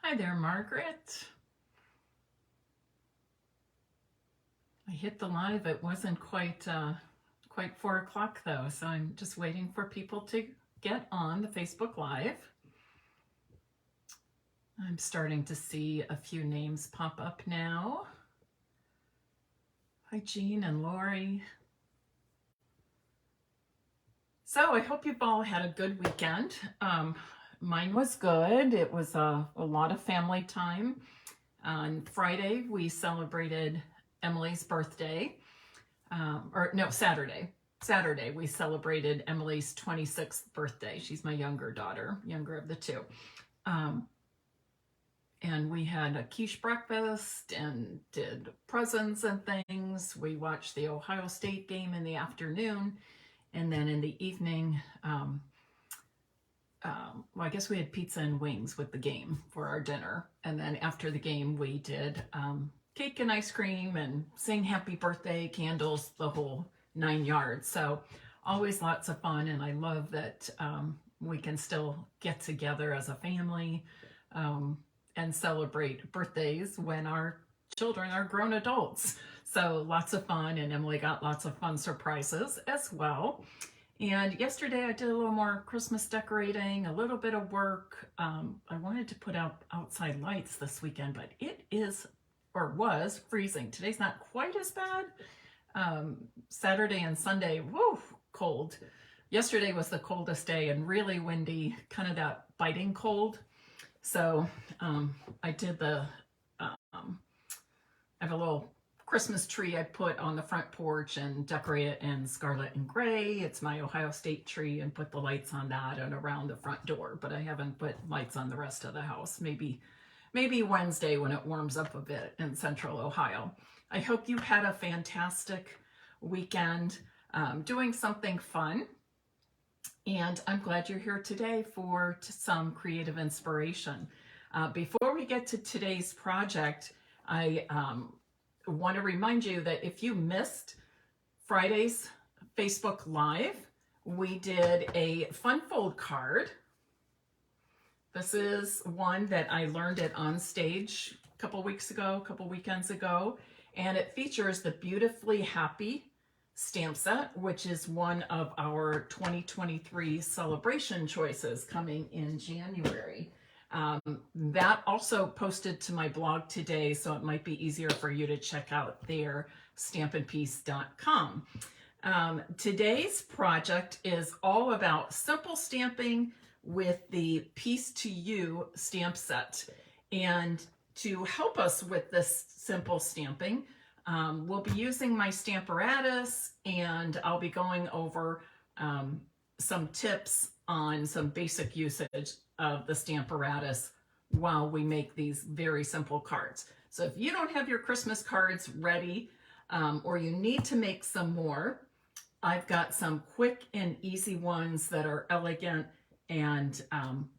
Hi there, Margaret. I hit the live. It wasn't quite 4 o'clock though, so I'm just waiting for people to get on the Facebook Live. I'm starting to see a few names pop up now. Hi, Jean and Lori. So I hope you've all had a good weekend. Mine was good. It was a lot of family time. On Friday, we celebrated Emily's birthday. Saturday. Saturday, we celebrated Emily's 26th birthday. She's my younger daughter, younger of the two. And we had a quiche breakfast and did presents and things. We watched the Ohio State game in the afternoon. And then in the evening, I guess we had pizza and wings with the game for our dinner. And then after the game, we did cake and ice cream and sing happy birthday, candles, the whole 9 yards. So always lots of fun. And I love that we can still get together as a family and celebrate birthdays when our children are grown adults. So lots of fun, and Emily got lots of fun surprises as well. And yesterday I did a little more Christmas decorating, a little bit of work. I wanted to put out outside lights this weekend, but it is, or was, freezing. Today's not quite as bad. Saturday and Sunday, woo, cold. Yesterday was the coldest day and really windy, kind of that biting cold. So I did I have a little Christmas tree I put on the front porch and decorate it in scarlet and gray. It's my Ohio State tree, and put the lights on that and around the front door, but I haven't put lights on the rest of the house. Maybe Wednesday when it warms up a bit in central Ohio. I hope you had a fantastic weekend doing something fun. And I'm glad you're here today for some creative inspiration. Before we get to today's project, I want to remind you that if you missed Friday's Facebook Live, we did a fun fold card. This is one that I learned at On Stage a couple weekends ago, and it features the Beautifully Happy stamp set, which is one of our 2023 celebration choices coming in January. That also posted to my blog today, so it might be easier for you to check out there, stampinpiece.com. Today's project is all about simple stamping with the Piece to You stamp set. And to help us with this simple stamping, we'll be using my Stamparatus, and I'll be going over some tips on some basic usage of the Stamparatus while we make these very simple cards. So if you don't have your Christmas cards ready, or you need to make some more, I've got some quick and easy ones that are elegant and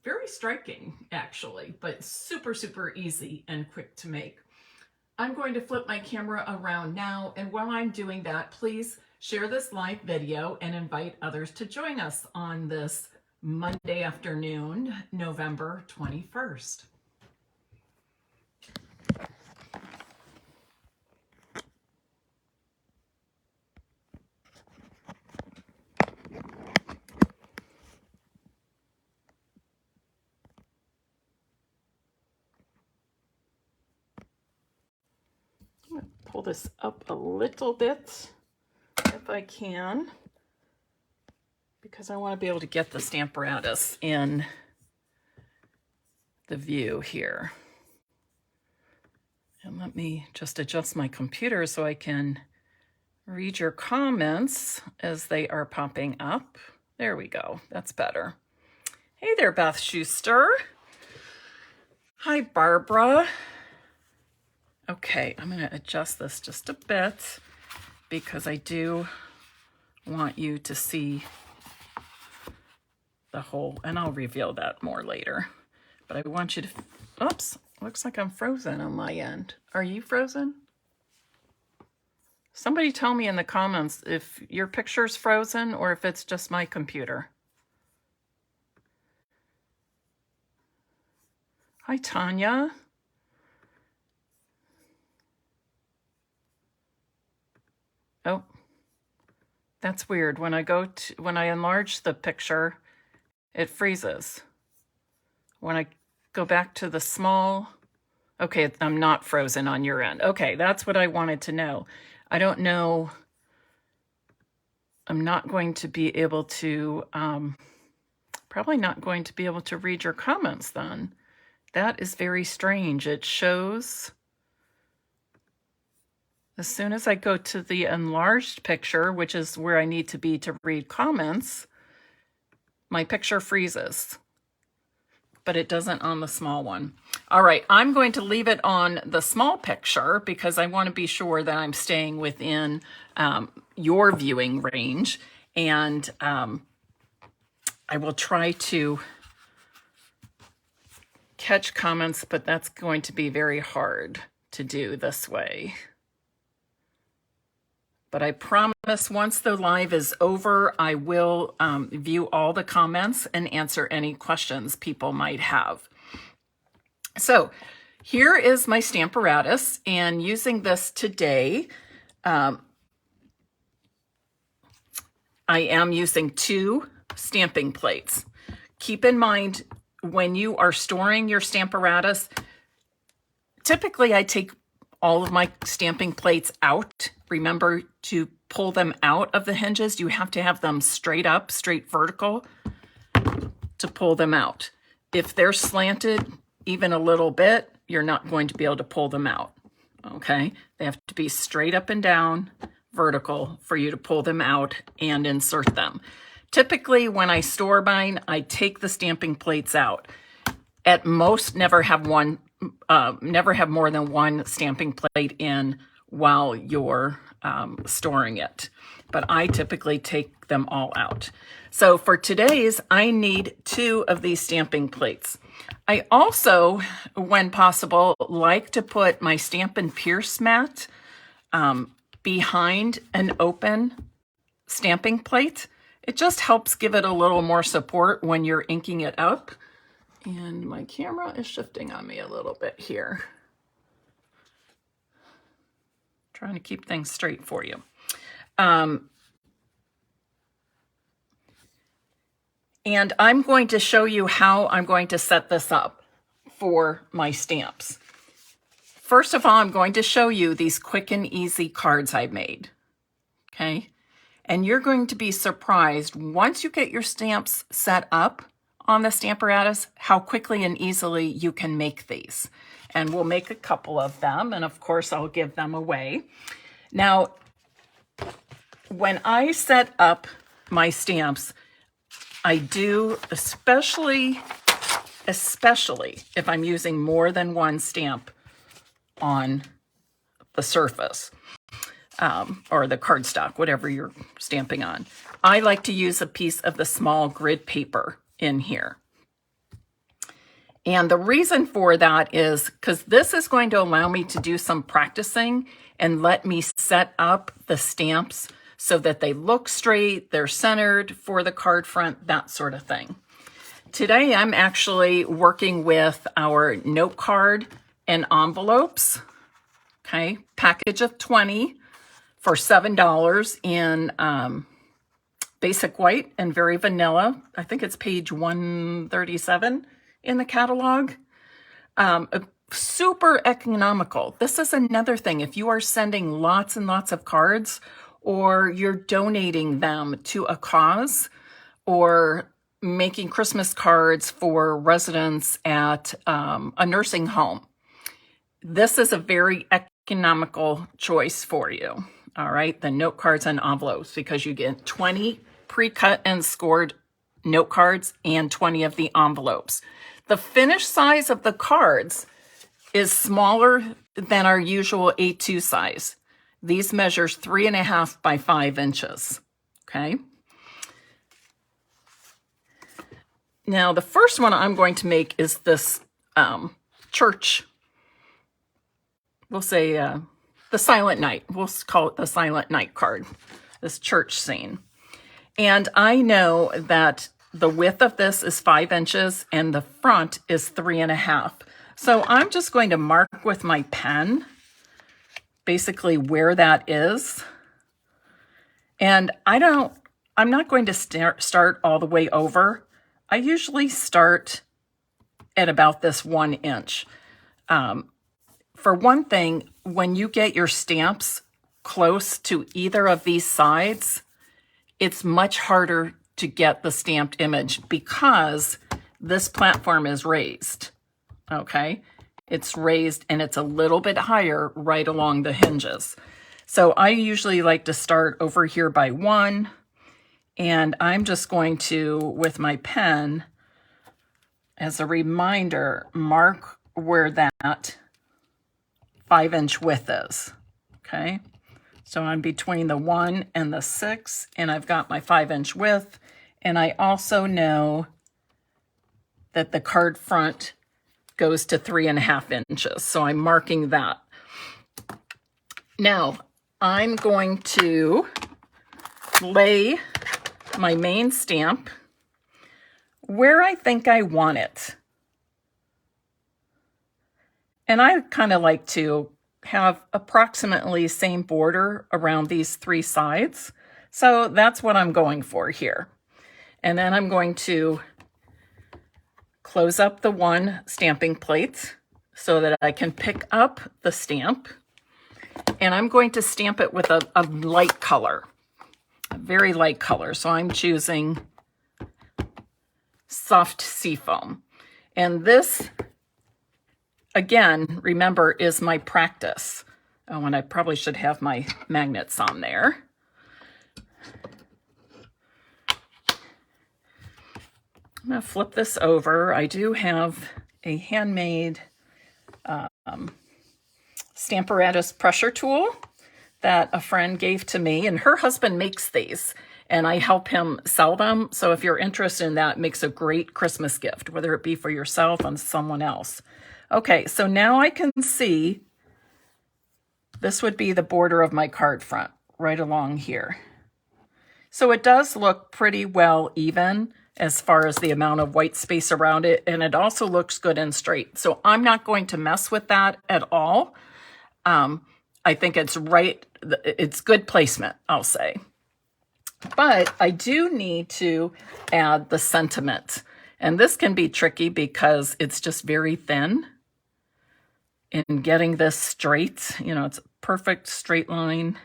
very striking actually, but super, super easy and quick to make. I'm going to flip my camera around now, and while I'm doing that, please share this live video and invite others to join us on this Monday afternoon, November 21st. I'm going to pull this up a little bit if I can, because I want to be able to get the Stamparatus in the view here. And let me just adjust my computer so I can read your comments as they are popping up. There we go. That's better. Hey there, Beth Schuster. Hi, Barbara. Okay, I'm going to adjust this just a bit because I do want you to see the whole, and I'll reveal that more later. But I want you to, oops, looks like I'm frozen on my end. Are you frozen? Somebody tell me in the comments if your picture's frozen or if it's just my computer. Hi, Tanya. Oh, that's weird. When I enlarge the picture, it freezes. When I go back to the small, okay, I'm not frozen on your end. Okay, that's what I wanted to know. I don't know. I'm not going to be able to, probably not going to be able to read your comments then. That is very strange. It shows, as soon as I go to the enlarged picture, which is where I need to be to read comments, my picture freezes, but it doesn't on the small one. All right, I'm going to leave it on the small picture because I want to be sure that I'm staying within your viewing range, and I will try to catch comments, but that's going to be very hard to do this way. But I promise once the live is over, I will view all the comments and answer any questions people might have. So here is my Stamparatus, and using this today, I am using 2 stamping plates. Keep in mind, when you are storing your Stamparatus, typically I take all of my stamping plates out. Remember to pull them out of the hinges. You have to have them straight up, straight vertical to pull them out. If they're slanted even a little bit, you're not going to be able to pull them out, okay? They have to be straight up and down, vertical, for you to pull them out and insert them. Typically, when I store mine, I take the stamping plates out. At most, never have more than 1 stamping plate in while you're storing it. But I typically take them all out. So for today's, I need 2 of these stamping plates. I also, when possible, like to put my Stampin' Pierce mat behind an open stamping plate. It just helps give it a little more support when you're inking it up. And my camera is shifting on me a little bit here. Trying to keep things straight for you. And I'm going to show you how I'm going to set this up for my stamps. First of all, I'm going to show you these quick and easy cards I made, okay? And you're going to be surprised once you get your stamps set up on the Stamparatus, how quickly and easily you can make these. And we'll make a couple of them, and of course I'll give them away. Now, when I set up my stamps, I do, especially if I'm using more than 1 stamp on the surface, or the cardstock, whatever you're stamping on. I like to use a piece of the small grid paper in here. And the reason for that is because this is going to allow me to do some practicing and let me set up the stamps so that they look straight, they're centered for the card front, that sort of thing. Today I'm actually working with our note card and envelopes, okay? Package of 20 for $7 in basic white and very vanilla. I think it's page 137 in the catalog. Super economical. This is another thing. If you are sending lots and lots of cards, or you're donating them to a cause, or making Christmas cards for residents at a nursing home, this is a very economical choice for you. All right, the note cards and envelopes, because you get 20 pre-cut and scored note cards and 20 of the envelopes. The finished size of the cards is smaller than our usual A2 size. These measures 3.5 by 5 inches, okay? Now, the first one I'm going to make is this church, we'll say the Silent Night. We'll call it the Silent Night card, this church scene. And I know that the width of this is 5 inches and the front is 3.5. So I'm just going to mark with my pen basically where that is. And I'm not going to start all the way over. I usually start at about this 1 inch. For one thing, when you get your stamps close to either of these sides, it's much harder to get the stamped image because this platform is raised, okay? It's raised and it's a little bit higher right along the hinges. So I usually like to start over here by 1, and I'm just going to, with my pen, as a reminder, mark where that 5-inch width is, okay? So I'm between the 1 and the 6, and I've got my 5-inch width, and I also know that the card front goes to 3.5 inches, so I'm marking that. Now, I'm going to lay my main stamp where I think I want it. And I kind of like to have approximately same border around these 3 sides. So that's what I'm going for here. And then I'm going to close up the 1 stamping plate so that I can pick up the stamp. And I'm going to stamp it with a light color, a very light color. So I'm choosing soft seafoam. And this, again, remember, is my practice. Oh, and I probably should have my magnets on there. I'm going to flip this over. I do have a handmade Stamparatus pressure tool that a friend gave to me, and her husband makes these, and I help him sell them. So if you're interested in that, it makes a great Christmas gift, whether it be for yourself or someone else. Okay, so now I can see this would be the border of my card front right along here. So it does look pretty well even as far as the amount of white space around it, and it also looks good and straight. So I'm not going to mess with that at all. I think it's right, it's good placement, I'll say. But I do need to add the sentiment. And this can be tricky because it's just very thin. In getting this straight, you know, it's a perfect straight line.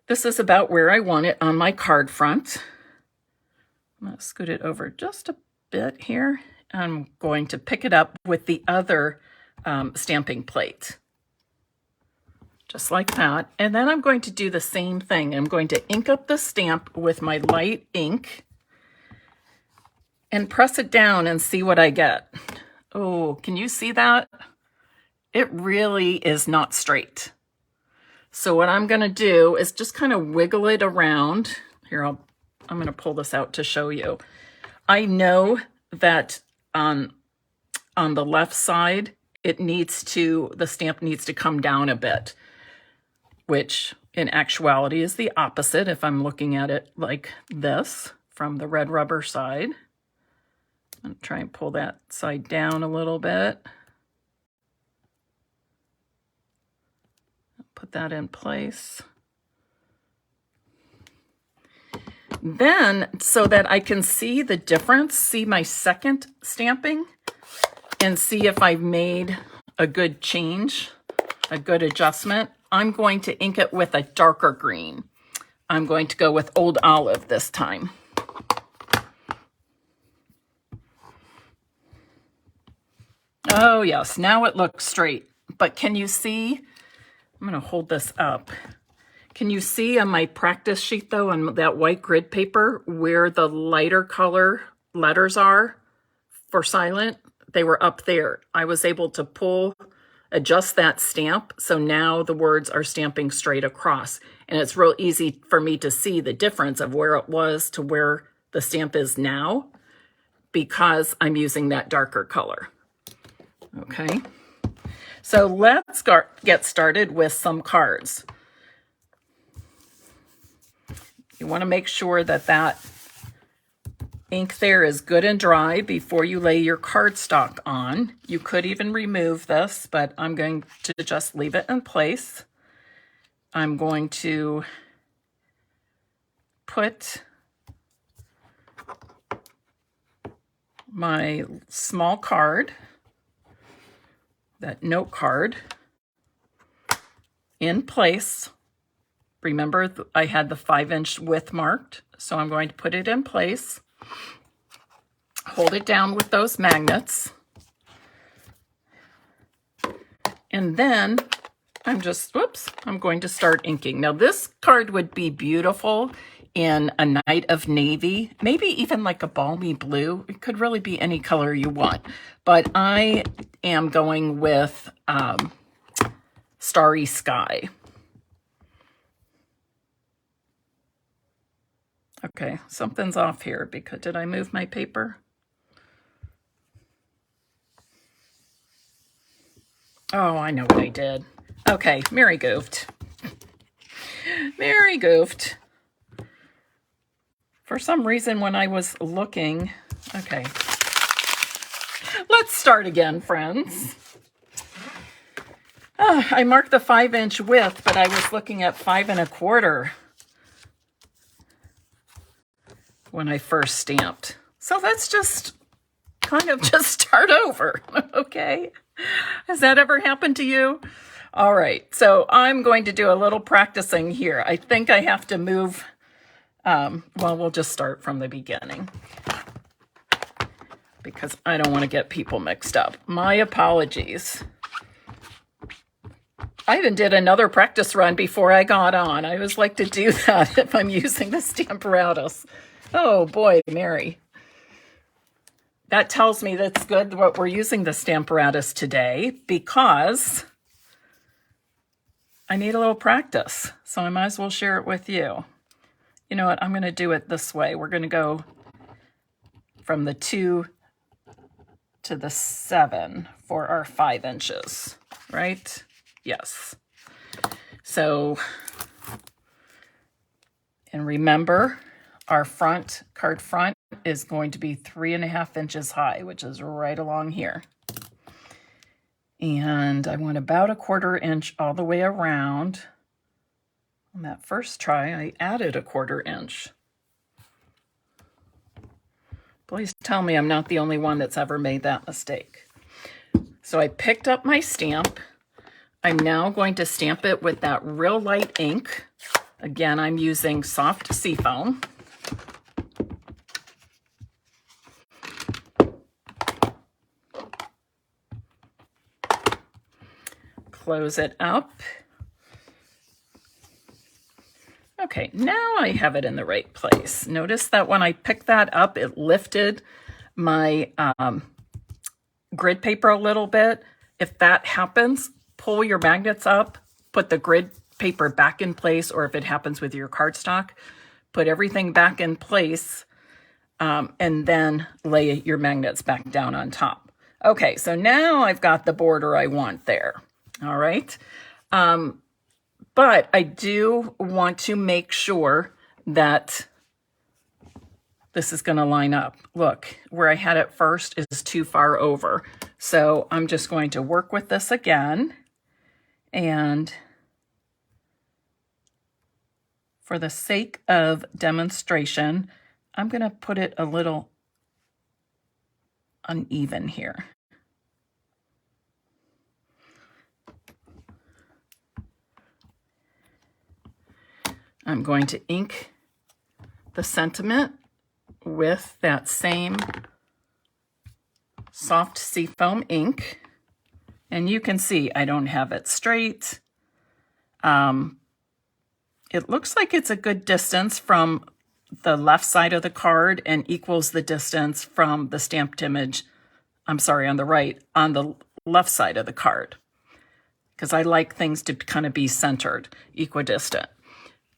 This is about where I want it on my card front. I'm going to scoot it over just a bit here. I'm going to pick it up with the other stamping plate. Just like that. And then I'm going to do the same thing. I'm going to ink up the stamp with my light ink and press it down and see what I get. Oh, can you see that? It really is not straight. So what I'm going to do is just kind of wiggle it around. Here, I'm going to pull this out to show you. I know that on the left side, the stamp needs to come down a bit, which in actuality is the opposite if I'm looking at it like this from the red rubber side. I'm going to try and pull that side down a little bit. Put that in place. Then, so that I can see the difference, see my second stamping, and see if I've made a good change, a good adjustment, I'm going to ink it with a darker green. I'm going to go with Old Olive this time. Oh yes, now it looks straight. But can you see? I'm going to hold this up. Can you see on my practice sheet though, on that white grid paper, where the lighter color letters are for silent? They were up there. I was able to adjust that stamp. So now the words are stamping straight across. And it's real easy for me to see the difference of where it was to where the stamp is now because I'm using that darker color. Okay. So let's get started with some cards. You want to make sure that ink there is good and dry before you lay your cardstock on. You could even remove this, but I'm going to just leave it in place. I'm going to put my small card, that note card, in place. Remember, I had the 5-inch width marked, so I'm going to put it in place. Hold it down with those magnets. And then I'm going to start inking. Now this card would be beautiful in a night of navy, maybe even like a balmy blue. It could really be any color you want, but I am going with Starry Sky. Okay, something's off here because did I move my paper? Oh, I know what I did. Okay, Mary goofed. Mary goofed. For some reason when I was looking, okay. Let's start again, friends. Oh, I marked the 5-inch width, but I was looking at 5 1/4 when I first stamped. So let's just kind of just start over, okay? Has that ever happened to you? All right, so I'm going to do a little practicing here. I think I have to move, well, we'll just start from the beginning because I don't want to get people mixed up. My apologies. I even did another practice run before I got on. I always like to do that if I'm using the Stamparatus. Oh boy, Mary. That tells me that's good what we're using the Stamparatus today because I need a little practice. So I might as well share it with you. You know what? I'm going to do it this way. We're going to go from the 2 to the 7 for our 5 inches, right? Yes. So, and remember, our card front is going to be 3.5 inches high, which is right along here. And I want about 1/4 inch all the way around. On that first try, I added 1/4 inch. Please tell me I'm not the only one that's ever made that mistake. So I picked up my stamp. I'm now going to stamp it with that real light ink. Again, I'm using soft seafoam. Close it up. Okay, now I have it in the right place. Notice that when I picked that up, it lifted my grid paper a little bit. If that happens, pull your magnets up, put the grid paper back in place, or if it happens with your cardstock, put everything back in place, and then lay your magnets back down on top. Okay, so now I've got the border I want there. All right. But I do want to make sure that this is going to line up. Look, where I had it first is too far over. So I'm just going to work with this again. And for the sake of demonstration, I'm going to put it a little uneven here. I'm going to ink the sentiment with that same soft seafoam ink. And you can see I don't have it straight. It looks like it's a good distance from the left side of the card and equals the distance from the stamped image, I'm sorry, on the right, on the left side of the card. Because I like things to kind of be centered, equidistant.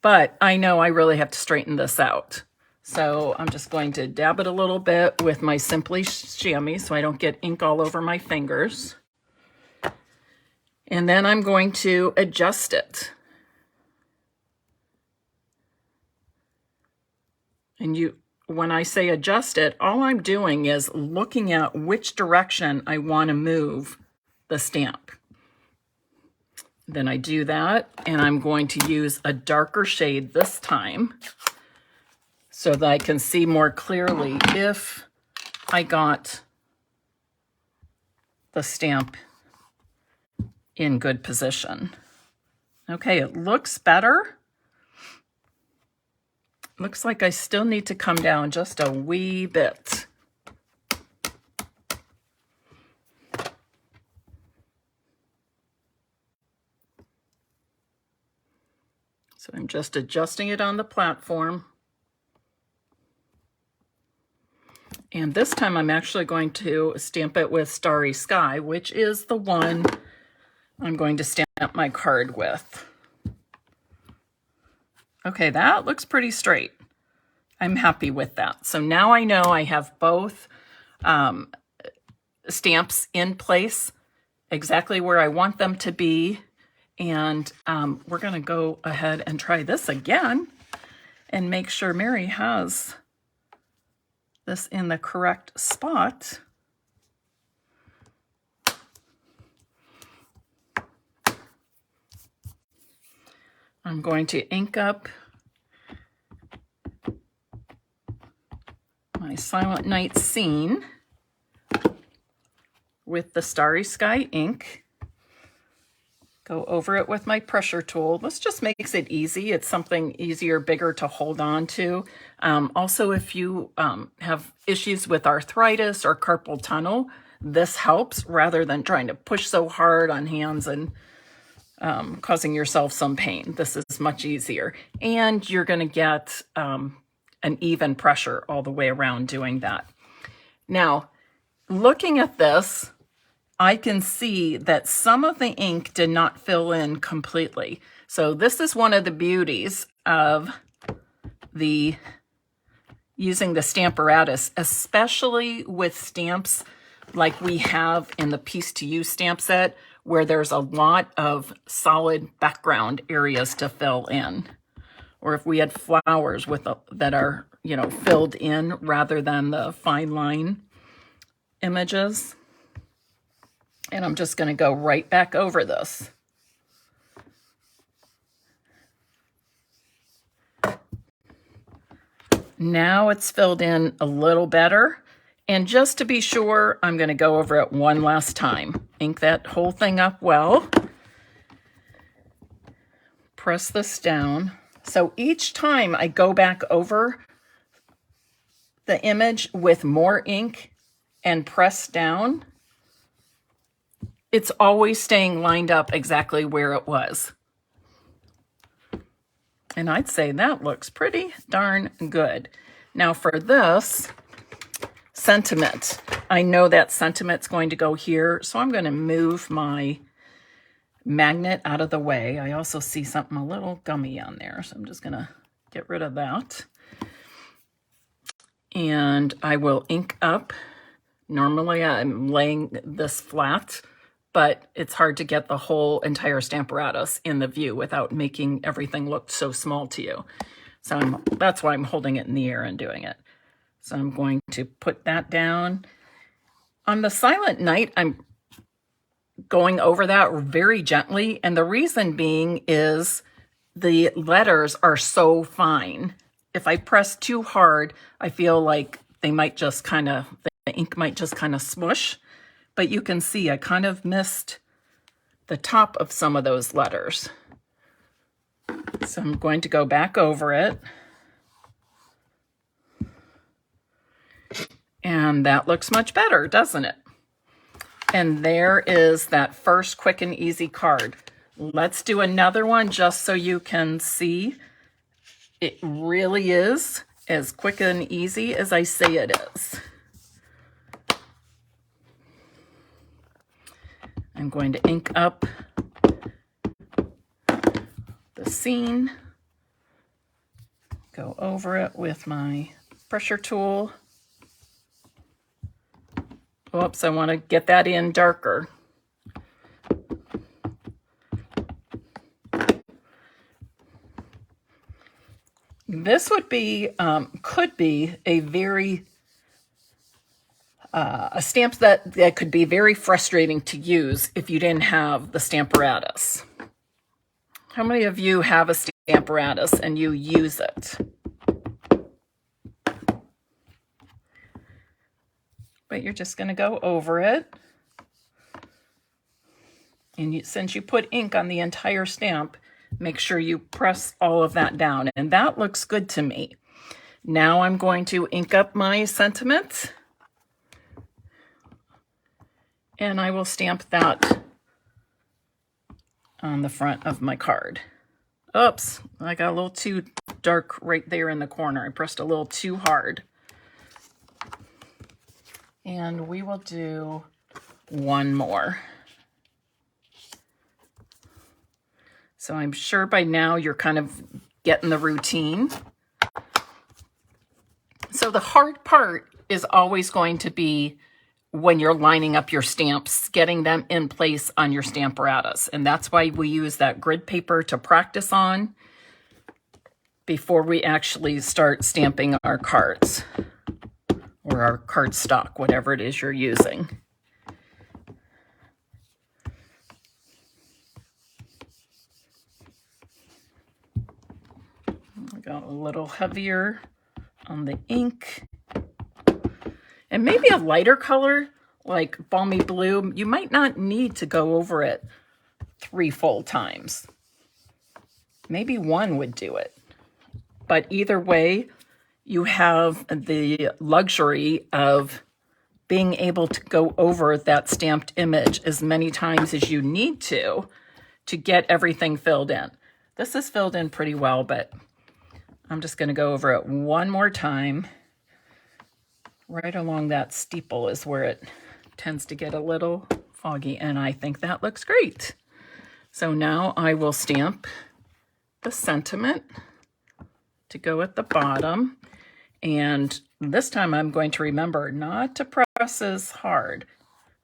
But I know I really have to straighten this out. So I'm just going to dab it a little bit with my Simply Chamois so I don't get ink all over my fingers. And then I'm going to adjust it. And when I say adjust it, all I'm doing is looking at which direction I want to move the stamp. Then I do that, and I'm going to use a darker shade this time so that I can see more clearly if I got the stamp in good position. Okay, it looks better. Looks like I still need to come down just a wee bit. So I'm just adjusting it on the platform. And this time I'm actually going to stamp it with Starry Sky, which is the one I'm going to stamp my card with. Okay, that looks pretty straight. I'm happy with that. So now I know I have both stamps in place exactly where I want them to be. And we're going to go ahead and try this again and make sure Mary has this in the correct spot. I'm going to ink up my Silent Night scene with the Starry Sky ink. Go over it with my pressure tool. This just makes it easy. It's something easier, bigger to hold on to. Also, if you have issues with arthritis or carpal tunnel, this helps rather than trying to push so hard on hands and causing yourself some pain. This is much easier. And you're going to get an even pressure all the way around doing that. Now, looking at this, I can see that some of the ink did not fill in completely. So this is one of the beauties of using the Stamparatus, especially with stamps like we have in the Piece to Use stamp set, where there's a lot of solid background areas to fill in. Or if we had flowers that are, filled in rather than the fine line images. And I'm just going to go right back over this. Now it's filled in a little better. And just to be sure, I'm going to go over it one last time. Ink that whole thing up well. Press this down. So each time I go back over the image with more ink and press down, it's always staying lined up exactly where it was. And I'd say that looks pretty darn good. Now for this sentiment, I know that sentiment's going to go here, so I'm going to move my magnet out of the way. I also see something a little gummy on there, so I'm just going to get rid of that. And I will ink up. Normally I'm laying this flat, but it's hard to get the whole entire Stamparatus in the view without making everything look so small to you. So that's why I'm holding it in the air and doing it. So I'm going to put that down. On the Silent Night, I'm going over that very gently, and the reason being is the letters are so fine. If I press too hard, I feel like the ink might just kind of smush. But you can see I kind of missed the top of some of those letters. So I'm going to go back over it. And that looks much better, doesn't it? And there is that first quick and easy card. Let's do another one just so you can see it really is as quick and easy as I say it is. I'm going to ink up the scene, go over it with my pressure tool. Oops, I want to get that in darker. This would be, could be a very, a stamp that could be very frustrating to use if you didn't have the Stamparatus. How many of you have a Stamparatus and you use it? But you're just going to go over it. And since you put ink on the entire stamp, make sure you press all of that down. And that looks good to me. Now I'm going to ink up my sentiments. And I will stamp that on the front of my card. Oops, I got a little too dark right there in the corner. I pressed a little too hard. And we will do one more. So I'm sure by now you're kind of getting the routine. So the hard part is always going to be when you're lining up your stamps, getting them in place on your Stamparatus. And that's why we use that grid paper to practice on before we actually start stamping our cards or our cardstock, whatever it is you're using. I got a little heavier on the ink. And maybe a lighter color, like balmy blue, you might not need to go over it 3 full times. Maybe 1 would do it. But either way, you have the luxury of being able to go over that stamped image as many times as you need to get everything filled in. This is filled in pretty well, but I'm just going to go over it one more time. Right along that steeple is where it tends to get a little foggy, and I think that looks great. So now I will stamp the sentiment to go at the bottom, and this time I'm going to remember not to press as hard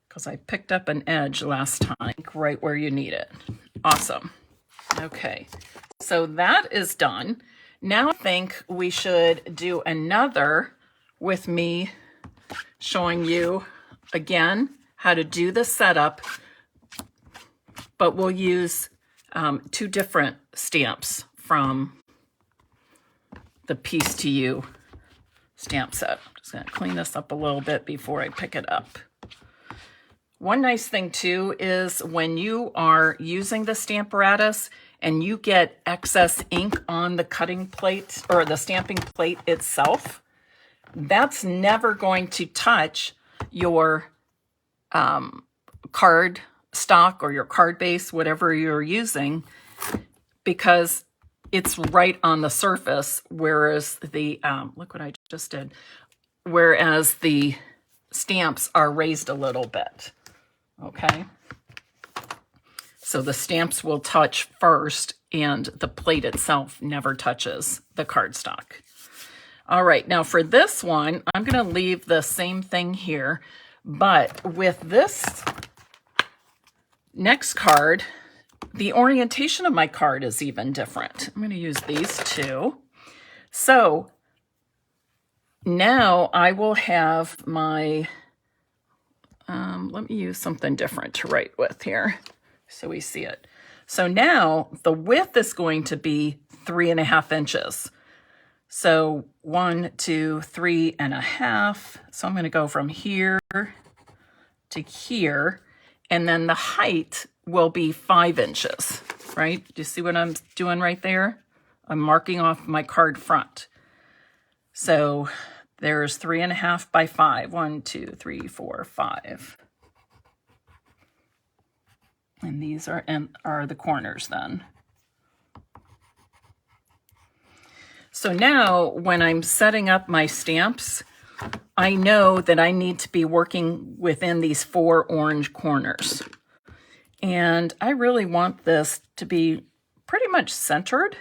because I picked up an edge last time, right where you need it. Awesome. Okay, so that is done. Now I think we should do another with me showing you again how to do the setup, but we'll use 2 different stamps from the Piece to You stamp set. I'm just going to clean this up a little bit before I pick it up. One nice thing too is when you are using the Stamparatus and you get excess ink on the cutting plate or the stamping plate itself, that's never going to touch your card stock or your card base, whatever you're using, because it's right on the surface, whereas the, look what I just did, whereas the stamps are raised a little bit, okay? So the stamps will touch first and the plate itself never touches the cardstock. All right, now for this one, I'm going to leave the same thing here, but with this next card, the orientation of my card is even different. I'm going to use these 2. So now I will have my, let me use something different to write with here so we see it. So now the width is going to be 3.5 inches. So 1, 2, 3.5. So I'm going to go from here to here, and then the height will be 5 inches, right? Do you see what I'm doing right there? I'm marking off my card front. So there's 3.5 by 5. 1, 2, 3, 4, 5. And these are the corners then. So now when I'm setting up my stamps, I know that I need to be working within these 4 orange corners. And I really want this to be pretty much centered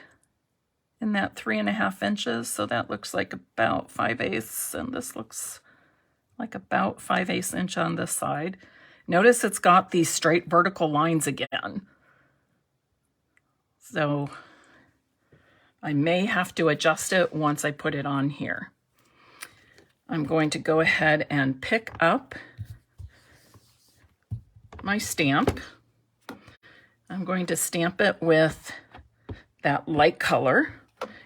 in that 3.5 inches. So that looks like about 5/8, and this looks like about 5/8 inch on this side. Notice it's got these straight vertical lines again. So I may have to adjust it once I put it on here. I'm going to go ahead and pick up my stamp. I'm going to stamp it with that light color.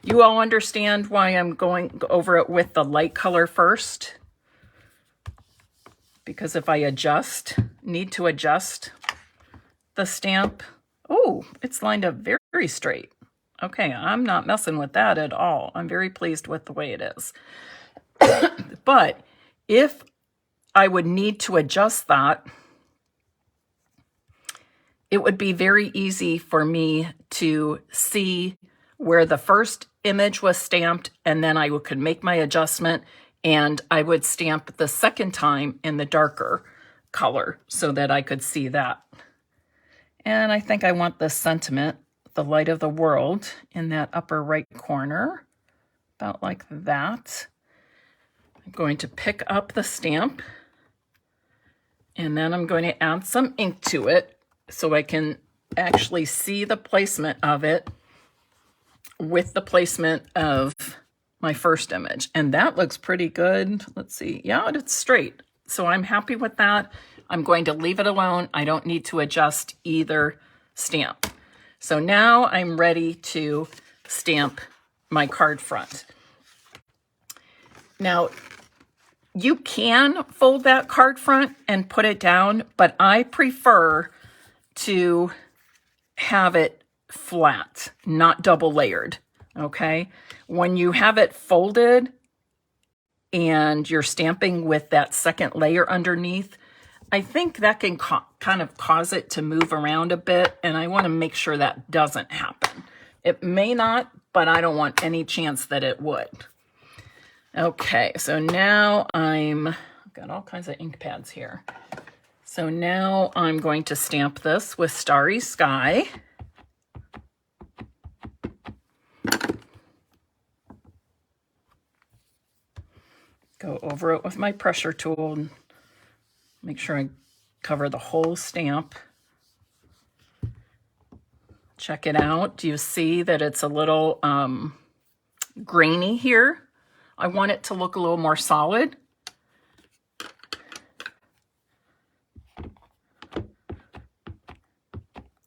You all understand why I'm going over it with the light color first? Because if I need to adjust the stamp, oh, it's lined up very, very straight. Okay, I'm not messing with that at all. I'm very pleased with the way it is. But if I would need to adjust that, it would be very easy for me to see where the first image was stamped, and then I could make my adjustment, and I would stamp the second time in the darker color so that I could see that. And I think I want this sentiment, the light of the world, in that upper right corner, about like that. I'm going to pick up the stamp, and then I'm going to add some ink to it so I can actually see the placement of it with the placement of my first image. And that looks pretty good. Let's see. Yeah, it's straight. So I'm happy with that. I'm going to leave it alone. I don't need to adjust either stamp. So now I'm ready to stamp my card front. Now, you can fold that card front and put it down, but I prefer to have it flat, not double layered, okay? When you have it folded and you're stamping with that second layer underneath, I think that can kind of cause it to move around a bit, and I want to make sure that doesn't happen. It may not, but I don't want any chance that it would. Okay, so now I've got all kinds of ink pads here. So now I'm going to stamp this with Starry Sky. Go over it with my pressure tool and make sure I cover the whole stamp. Check it out. Do you see that it's a little grainy here? I want it to look a little more solid.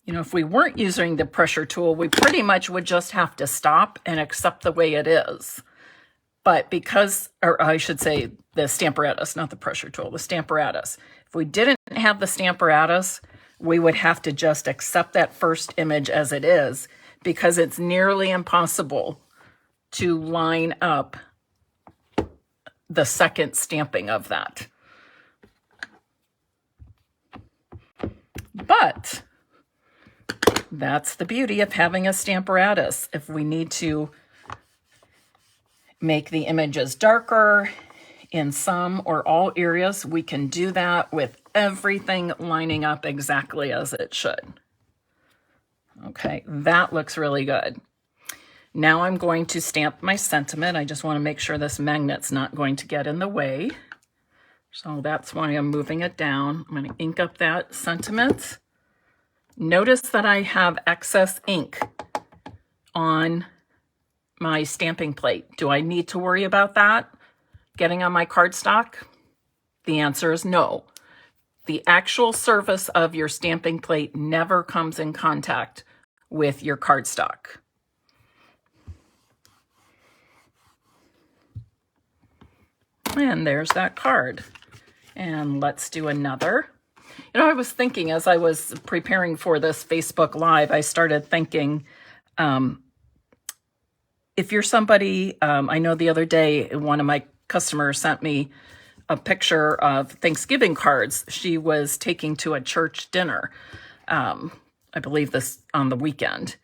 You know, if we weren't using the pressure tool, we pretty much would just have to stop and accept the way it is. But because, or I should say the Stamparatus, not the pressure tool, the Stamparatus. If we didn't have the Stamparatus, we would have to just accept that first image as it is, because it's nearly impossible to line up the second stamping of that. But that's the beauty of having a Stamparatus. If we need to make the images darker in some or all areas, we can do that with everything lining up exactly as it should. Okay, that looks really good. Now I'm going to stamp my sentiment. I just want to make sure this magnet's not going to get in the way. So that's why I'm moving it down. I'm going to ink up that sentiment. Notice that I have excess ink on my stamping plate. Do I need to worry about that getting on my cardstock? The answer is no. The actual surface of your stamping plate never comes in contact with your cardstock. And there's that card. And let's do another. You know, I was thinking as I was preparing for this Facebook Live, I started thinking, if you're somebody, I know the other day, one of my customers sent me a picture of Thanksgiving cards she was taking to a church dinner. I believe this on the weekend.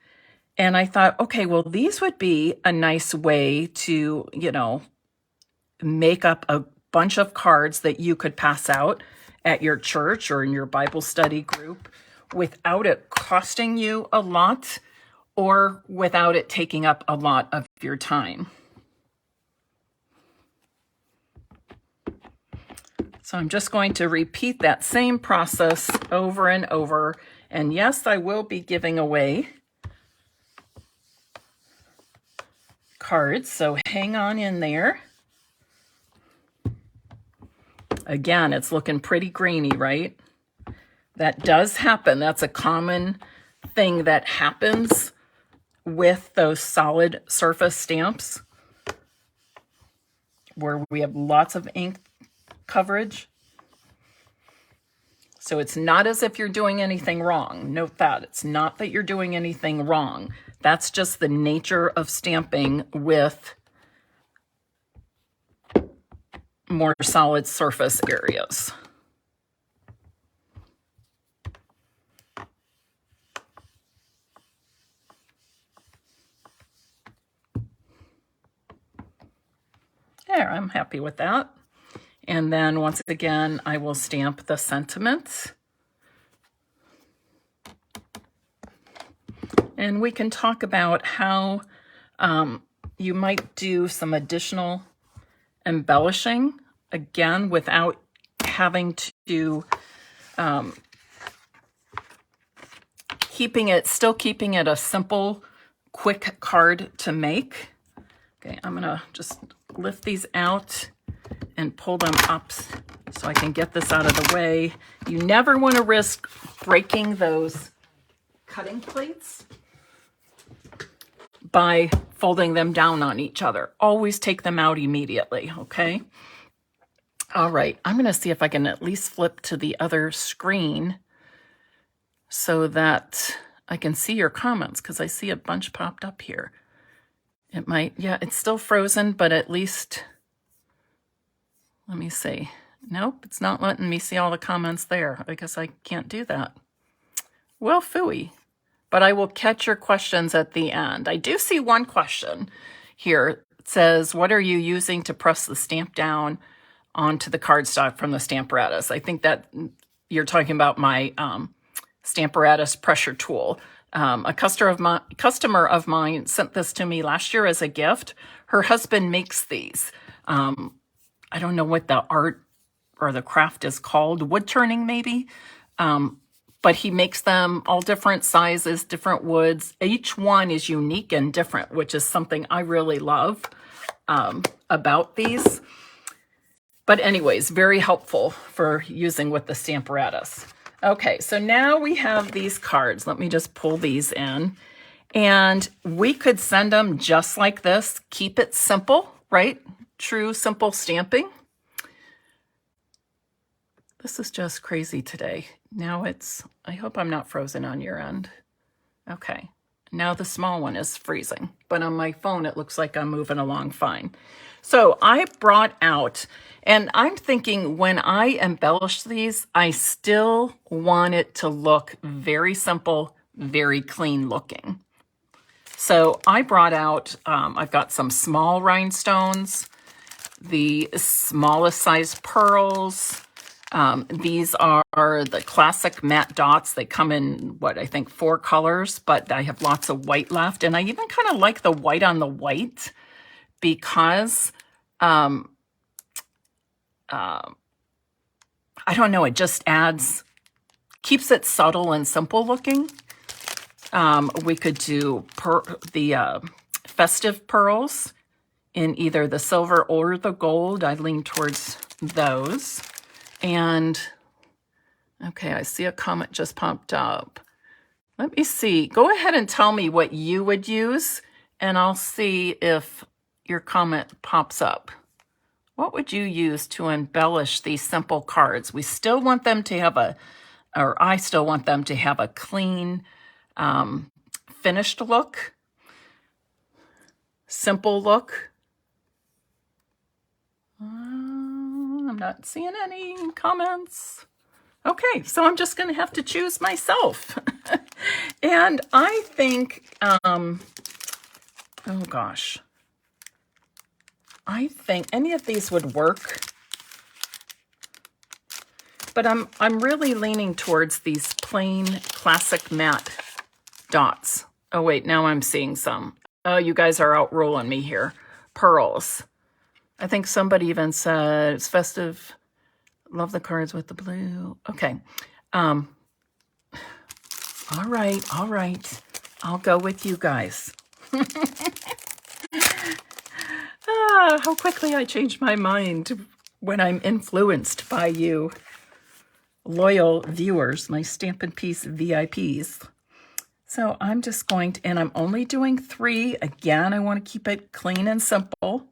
And I thought, okay, well, these would be a nice way to, you know, make up a bunch of cards that you could pass out at your church or in your Bible study group without it costing you a lot or without it taking up a lot of your time. So I'm just going to repeat that same process over and over. And yes, I will be giving away cards, so hang on in there. Again, it's looking pretty grainy, right? That does happen. That's a common thing that happens with those solid surface stamps where we have lots of ink coverage. So it's not as if you're doing anything wrong. Note that. It's not that you're doing anything wrong. That's just the nature of stamping with more solid surface areas. There, I'm happy with that. And then once again, I will stamp the sentiments. And we can talk about how you might do some additional embellishing, again, without having to still keeping it a simple, quick card to make. Okay, I'm gonna just lift these out and pull them up so I can get this out of the way. You never want to risk breaking those cutting plates by folding them down on each other. Always take them out immediately, okay? All right, I'm going to see if I can at least flip to the other screen so that I can see your comments, because I see a bunch popped up here. It might, yeah, it's still frozen, but at least, let me see. Nope, it's not letting me see all the comments there. I guess I can't do that. Well, phooey. But I will catch your questions at the end. I do see one question here. It says, what are you using to press the stamp down onto the cardstock from the Stamparatus? I think that you're talking about my Stamparatus pressure tool. A customer of mine sent this to me last year as a gift. Her husband makes these. I don't know what the art or the craft is called, wood turning maybe. But he makes them all different sizes, different woods. Each one is unique and different, which is something I really love about these. But anyways, very helpful for using with the Stamparatus. Okay, so now we have these cards. Let me just pull these in. And we could send them just like this. Keep it simple, right? True, simple stamping. This is just crazy today. Now it's, I hope I'm not frozen on your end. Okay, now the small one is freezing, but on my phone it looks like I'm moving along fine. So I brought out, and I'm thinking when I embellish these, I still want it to look very simple, very clean looking. So I brought out, I've got some small rhinestones, the smallest size pearls. These are the classic matte dots. They come in, what, I think 4 colors, but I have lots of white left. And I even kind of like the white on the white because, I don't know, it just adds, keeps it subtle and simple looking. We could do the festive pearls in either the silver or the gold. I lean towards those. And, okay, I see a comment just popped up. Let me see. Go ahead and tell me what you would use, and I'll see if your comment pops up. What would you use to embellish these simple cards? We still want them to have I still want them to have a clean, finished look, simple look. I'm not seeing any comments. Okay, so I'm just going to have to choose myself. And I think, oh gosh, I think any of these would work. But I'm really leaning towards these plain classic matte dots. Oh wait, now I'm seeing some. Oh, you guys are outrolling me here. Pearls. I think somebody even said it's festive. Love the cards with the blue. Okay. All right. I'll go with you guys. How quickly I change my mind when I'm influenced by you loyal viewers, my Stampin' Piece VIPs. So I'm just going to, and I'm only doing 3. Again, I want to keep it clean and simple.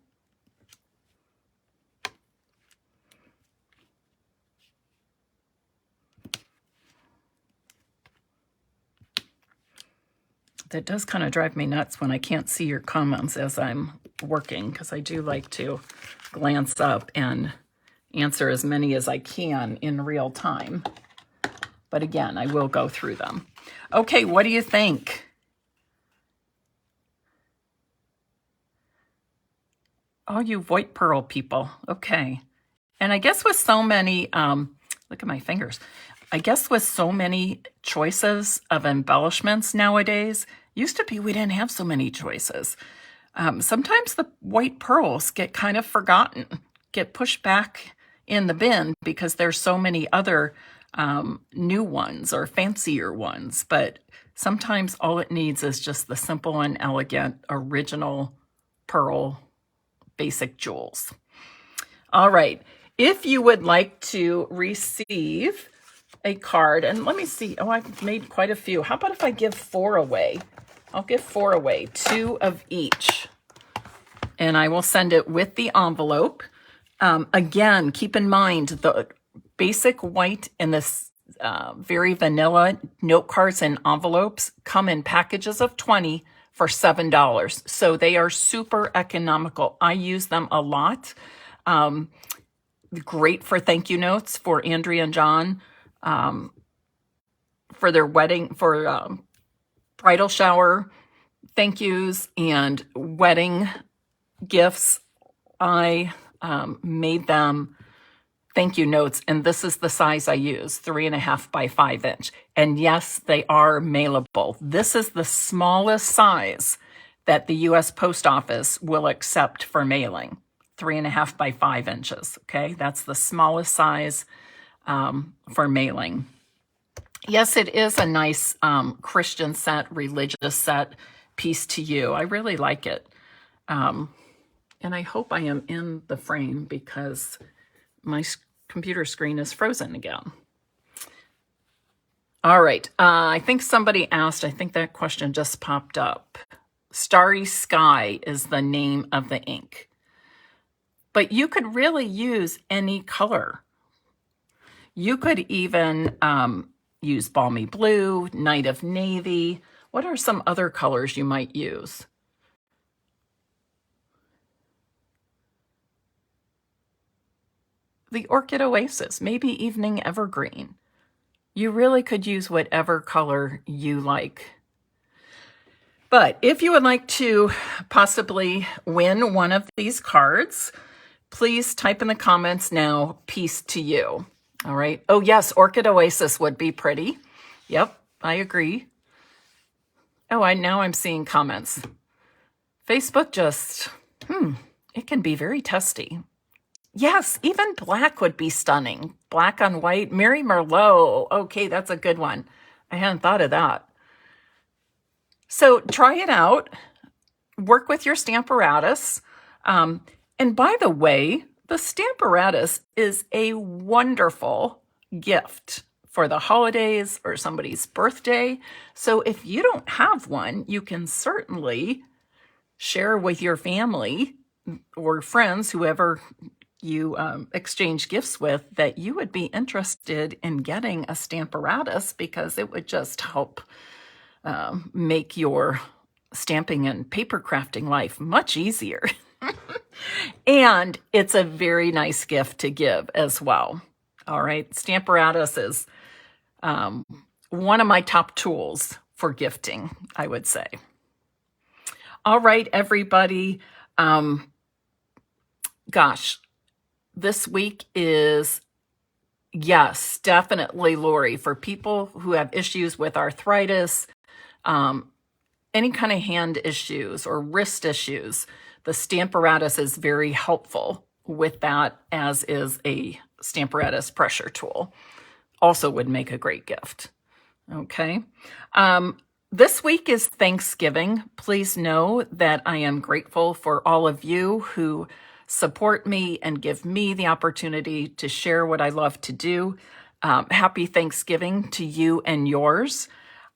That does kind of drive me nuts when I can't see your comments as I'm working, because I do like to glance up and answer as many as I can in real time. But again, I will go through them. Okay, what do you think? Oh, you white pearl people. Okay. And I guess with so many, look at my fingers. I guess with so many choices of embellishments nowadays, used to be we didn't have so many choices. Sometimes the white pearls get kind of forgotten, get pushed back in the bin because there's so many other new ones or fancier ones. But sometimes all it needs is just the simple and elegant original pearl basic jewels. All right. If you would like to receive a card, and let me see. Oh, I've made quite a few. How about if I give 4 away? I'll give 4 away, 2 of each. And I will send it with the envelope. Again, keep in mind the basic white and this very vanilla note cards and envelopes come in packages of 20 for $7. So they are super economical. I use them a lot. Great for thank you notes for Andrea and John, for their wedding, for bridal shower thank yous and wedding gifts. I made them thank you notes, and this is the size I use, 3.5 by 5 inch. And yes, they are mailable. This is the smallest size that the U.S. Post Office will accept for mailing, 3.5 by 5 inches. Okay, that's the smallest size for mailing. Yes, it is a nice Christian set, religious set piece to you. I really like it. And I hope I am in the frame because my computer screen is frozen again. All right. I think somebody asked, I think that question just popped up. Starry Sky is the name of the ink. But you could really use any color. You could even use Balmy Blue, Night of Navy. What are some other colors you might use? The Orchid Oasis, maybe Evening Evergreen. You really could use whatever color you like. But if you would like to possibly win one of these cards, please type in the comments now, peace to you. All right. Oh, yes, Orchid Oasis would be pretty. Yep, I agree. Oh, now I'm seeing comments. Facebook just, it can be very testy. Yes, even black would be stunning. Black on white. Mary Merlot. Okay, that's a good one. I hadn't thought of that. So try it out. Work with your Stamparatus. And by the way, the Stamparatus is a wonderful gift for the holidays or somebody's birthday. So if you don't have one, you can certainly share with your family or friends, whoever you exchange gifts with, that you would be interested in getting a Stamparatus because it would just help make your stamping and paper crafting life much easier. And it's a very nice gift to give as well. All right, Stamparatus is one of my top tools for gifting, I would say. All right, everybody. Gosh, this week is, yes, definitely, Lori, for people who have issues with arthritis, any kind of hand issues or wrist issues, the Stamparatus is very helpful with that, as is a Stamparatus pressure tool. Also would make a great gift. Okay. This week is Thanksgiving. Please know that I am grateful for all of you who support me and give me the opportunity to share what I love to do. Happy Thanksgiving to you and yours.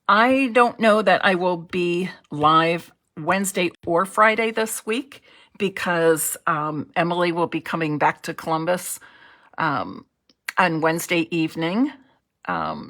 I don't know that I will be live Wednesday or Friday this week because Emily will be coming back to Columbus on Wednesday evening.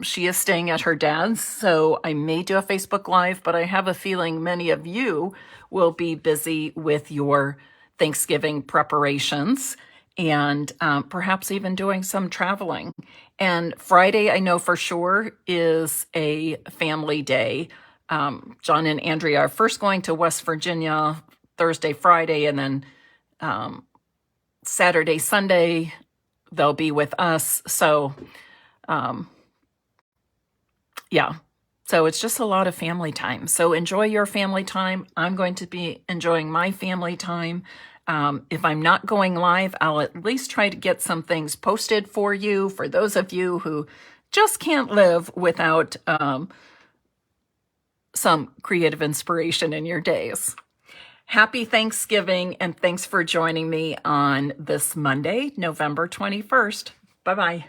She is staying at her dad's, so I may do a Facebook Live, but I have a feeling many of you will be busy with your Thanksgiving preparations and perhaps even doing some traveling. And Friday, I know for sure, is a family day. John and Andrea are first going to West Virginia Thursday, Friday, and then Saturday, Sunday, they'll be with us. So, yeah. So it's just a lot of family time. So enjoy your family time. I'm going to be enjoying my family time. If I'm not going live, I'll at least try to get some things posted for you, for those of you who just can't live without some creative inspiration in your days. Happy Thanksgiving, and thanks for joining me on this Monday, November 21st. Bye-bye.